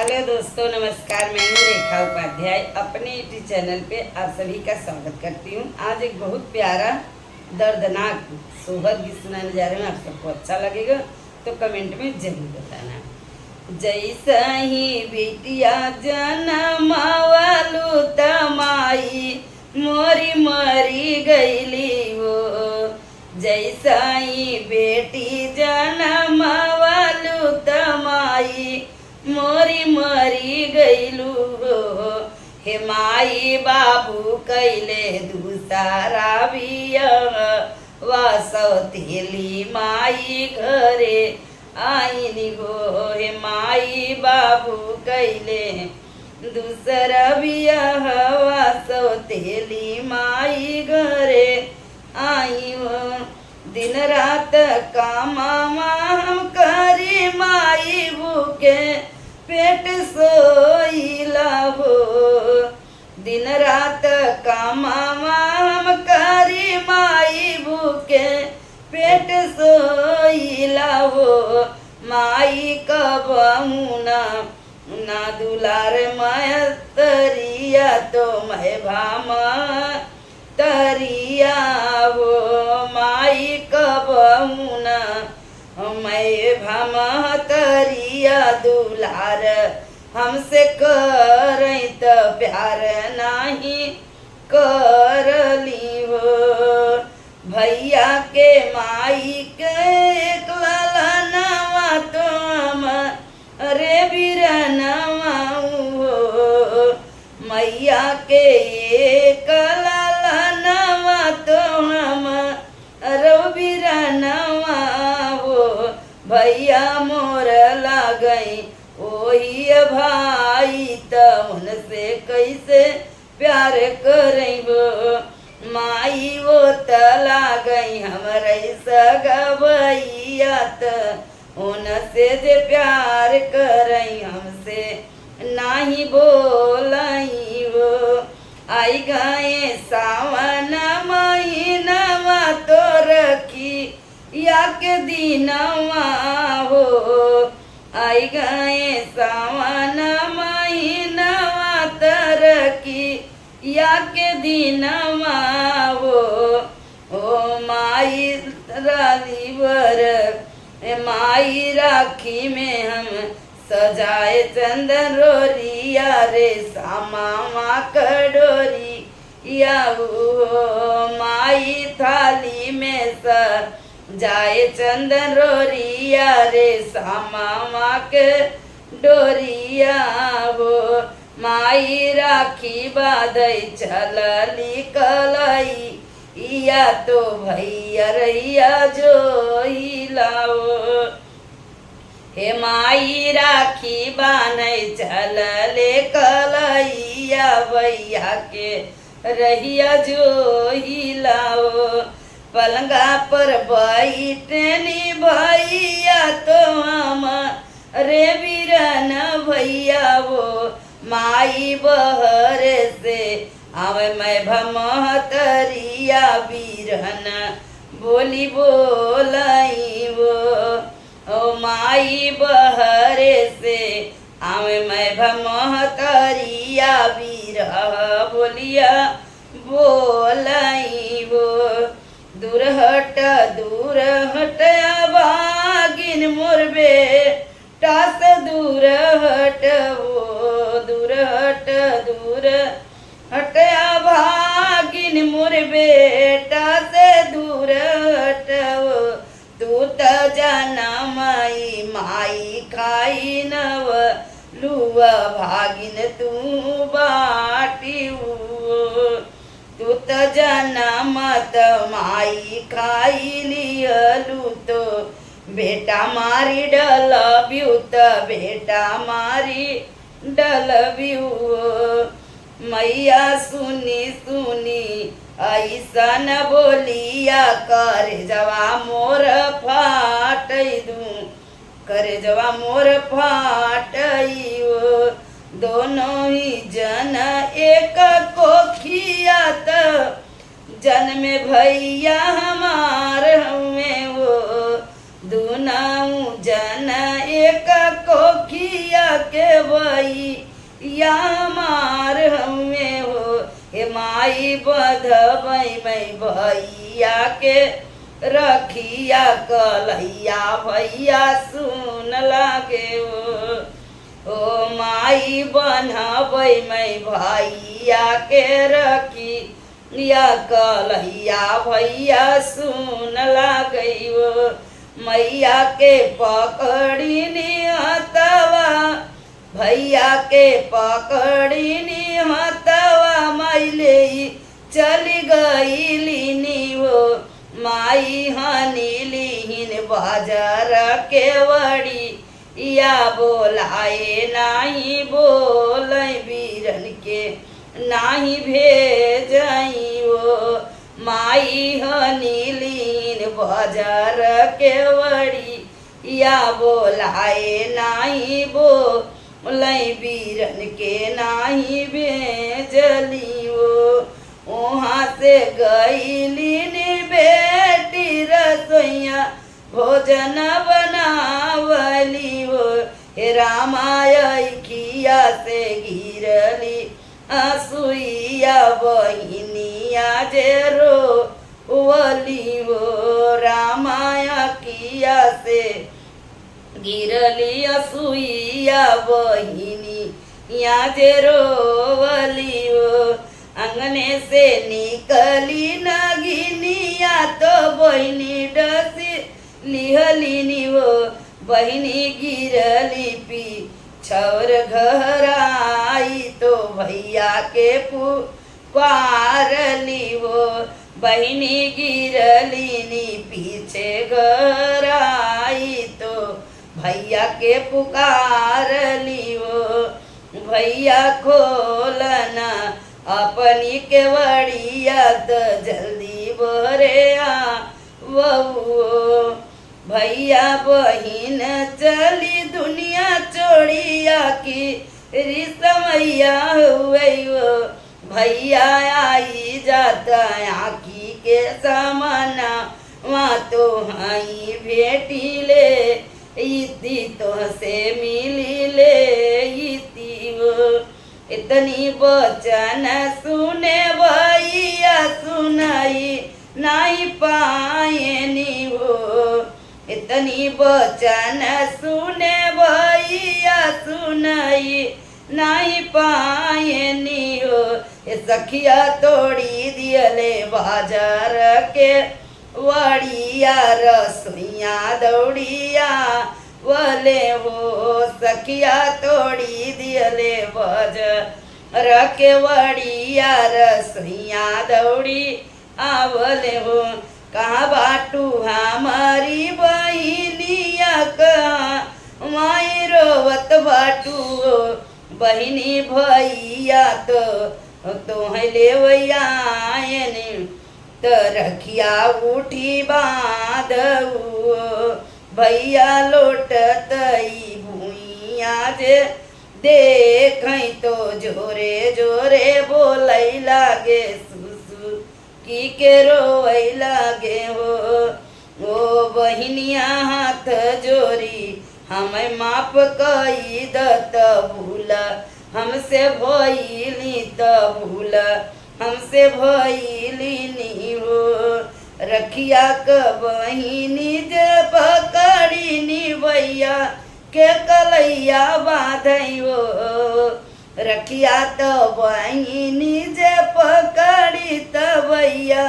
Hello दोस्तों, नमस्कार। मैं हूँ रेखा उपाध्याय। अपने यूट्यूब चैनल पे आप सभी का स्वागत करती हूँ। आज एक बहुत प्यारा दर्दनाक सोहर गीत सुनाने जा रहे हैं। आप सबको अच्छा लगेगा तो कमेंट में जरूर बताना। जैसा ही बेटिया जनमावलू तमाई मोरी मरी गईली वो, जैसा ही बेटी जनमावलू तमाई मोरी मरी गईलू हो। हे माई बाबू कैले दूसरा बियाह वासौतेली माई घरे आईनी गो। हे माई बाबू कैले दूसरा बियाह वासौतेली माई घरे आई हो। दिन रात कामा हम करी माई भूखे पेट सोईला हो। दिन रात कामा हम करी माई भूखे पेट सोईला हो। माई कबहू ना दुलार मैं तरिया तो मैं भाम तरिया हो। माई कबहू ना मैं भम तरिया दुलार हमसे करई त प्यार नहीं करली हो। भैया के माई के एक ललनवा तो हम अरे बिरनवा हो। मैया के एक ललनवा तो हम अरे बिरनवा हो। भैया मोर लागई ओही भाई त उनसे कैसे प्यार करइबो। माई वो त लागई हमरे सगा भैया त उनसे जे प्यार करई हमसे नाही बोलई वो। आई गए सावन महीनवा तो रखी या के दिनवा हो। आई गए सावन महीनवा तरकी या के दिनवा हो। ओ माई रालीवर माई राखी में हम सजाए चंदन रोरिया रे सामा कड़ोरी या हो। माई थाली में जाए चंदन रोरिया रे सामा के डोरिया हो। माई राखी बाधई चलली कलई या तो भैया रैया जो लाओ। हे माई राखी बान्हई चलले कलैया भैया के रहिया जो लाओ। पलंगा पर बैठनी भैया तो हम रे बिरन भैया वो। माई बहर से आवे मैं भमहतरिया बिरन बोली बोलाई वो। ओ माई बहर से आवे मैं भमहतरिया बिरह बोलिया बोलाई वो। दूर हट भागिन मोर बेटा से दूर हट वो। दूर हट भागिन मोर बेटा से दूर हट वो। तू त जाना माई खाई नव लुआ भागिन तू बाटी वो। तू त जाना मत माई खाई लियलू तो बेटा मारी डलब्यू त बेटा मारी डलब्यू। मैया सुनी ऐसा न बोलिया कर जवा मोर फाटई दूं कर जवा मोर फाटई वो। दोनों ही जन एक कोखिया त जन में भैया हमार हमें वो। दुनाऊ जन एक कोखिया के भई या मार हमें हो हे माई बधबई में भैया के रखिया कलैया भैया सुन लागे ओ माई बनबई में भैया के रखी या कलैया भैया सुन लागई मैया के पकड़ी हतवा भैया के पकड़ी हतवा मैले चली गईलिनी हो माई हनीलिहीन बाजार के वड़ी या बोलाए नाही बोल बीरन के नाही भेजई वो माई हनीलीन बाजार के वड़ी या बोलाए नाही बोलई बीरन के नाही भेजली वो वहाँ से गईलीन बेटी रसोइया भोजन बनावली वो हे रामाय खिया से गिरली असुइया बहिनिया जे रोवली वो रामाया किया से गिरली असुइया बहिनी या जे रोवली वो अंगने से निकली नगिनिया तो बहिनी डसी लिहलिनी वो बहिनी गिरली पी छौर घर आई तो भैया के पुकारली वो बहिनी गिरली पीछे घर आई तो भैया के पुकारली वो भैया खोलना अपनी केवड़िया तो जल्दी बोरे आ वो भैया बहिन चली दुनिया चोड़िया की रिसमैया हुए वो भैया आई जाता आँखी के समाना वहाँ तो हाई भेटी ले इती तो से मिली ले इती वो इतनी बचन सुने भैया सुनाई नहीं पाए नी हो इतनी बचन सुने भैया सुनाई नहीं पाए नी हो सखिया तोड़ी दियले बाजार के वड़िया रसोइया दौड़िया वले हो सखिया तोड़ी दियले बाजार के वड़िया रसोइया दौड़ी आवले हो कहाँ बाटू हमारी बहिनिया कहाँ माई रोवत बाटू बहिनी भैया तो है लेवैया तो रखिया उठी बांधऊ भैया लौटत भूइया जे देख तो जोरे जोरे बोलै लागे सुसु की के रोई लागे हो बहिनिया हाथ जोरी हमें माफ कई दत भूल हमसे भइली त भूल हमसे भइली नी हो रखिया क बहिनी जे पकड़ी नी भैया के कलैया बाधई हो रखिया तो बहिनी जे पकड़ी त भैया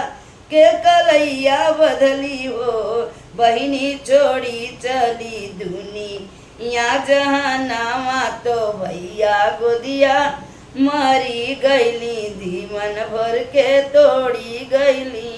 के कलैया बदली हो बहिनी छोड़ी चली दुनिया जहानावा तो भैया गोदिया मरी गईली धीमन भर के तोड़ी गईली।